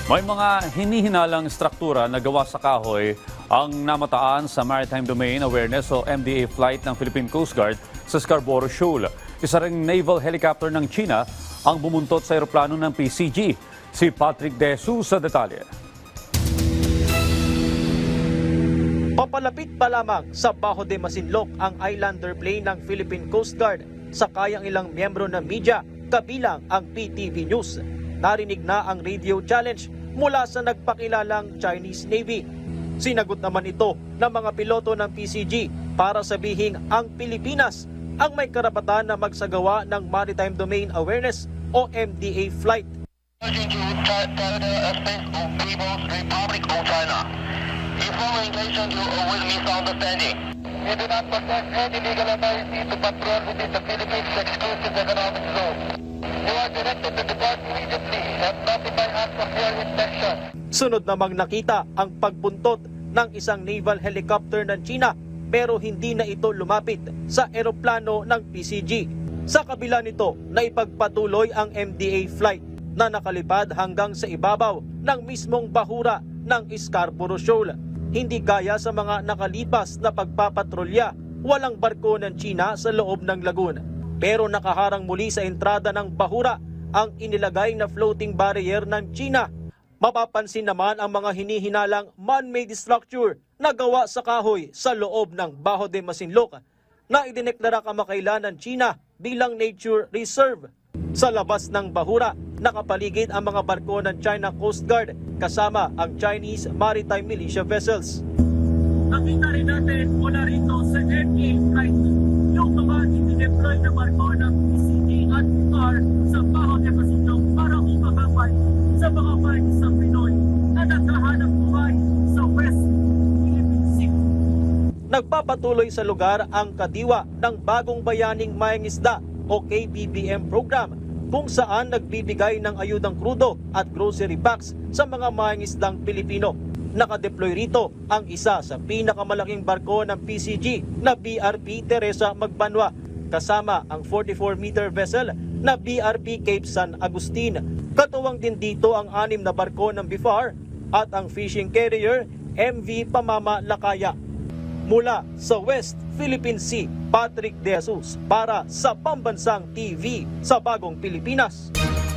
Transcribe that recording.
May mga hinihinalang struktura na gawa sa kahoy ang namataan sa Maritime Domain Awareness o MDA flight ng Philippine Coast Guard sa Scarborough Shoal. Isa ring naval helicopter ng China ang bumuntot sa eroplano ng PCG. Si Patrick De Jesus sa detalye. Papalapit pa lamang sa Bajo de Masinloc ang Islander plane ng Philippine Coast Guard sa kayang ilang miyembro ng media kabilang ang PTV News. Narinig na ang radio challenge mula sa nagpakilalang Chinese Navy. Sinagot naman ito ng mga piloto ng PCG para sabihing ang Pilipinas ang may karapatan na magsagawa ng Maritime Domain Awareness o MDA flight. Republic of China. Informal intention to avoid misunderstanding. We do not possess any legal authority to patrol within the Philippines exclusive economic zone. You are directed to depart immediately and notify us of your intention. Sunod namang nakita ang pagpuntot ng isang naval helicopter ng China pero hindi na ito lumapit sa eroplano ng PCG. Sa kabila nito, naipagpatuloy ang MDA flight na nakalipad hanggang sa ibabaw ng mismong bahura ng Scarborough Shoal. Hindi gaya sa mga nakalipas na pagpapatrolya, walang barko ng China sa loob ng lagoon. Pero nakaharang muli sa entrada ng bahura ang inilagay na floating barrier ng China. Mapapansin naman ang mga hinihinalang man-made structure na gawa sa kahoy sa loob ng Bajo de Masinloc na idineklara kamakailan ng China bilang nature reserve. Sa labas ng bahura, nakapaligid ang mga barko ng China Coast Guard kasama ang Chinese Maritime Militia vessels. Nakita rin natin mula rito sa MDA flight yung mga i-deploy na barko ng PCG at R sa Bajo de Masinloc para umagapay sa mga bansang Pinoy na naghahanap buhay sa West Philippine Sea. Nagpapatuloy sa lugar ang kadiwa ng Bagong Bayaning Mayangisda o KBBM program kung saan nagbibigay ng ayudang krudo at grocery packs sa mga mayangisdang Pilipino. Nakadeploy rito ang isa sa pinakamalaking barko ng PCG na BRP Teresa Magbanwa kasama ang 44-meter vessel na BRP Cape San Agustin. Katuwang din dito ang 6 na barko ng BIFAR at ang fishing carrier MV Pamama Lakaya. Mula sa West Philippine Sea, Patrick De Jesus para sa Pambansang TV sa Bagong Pilipinas.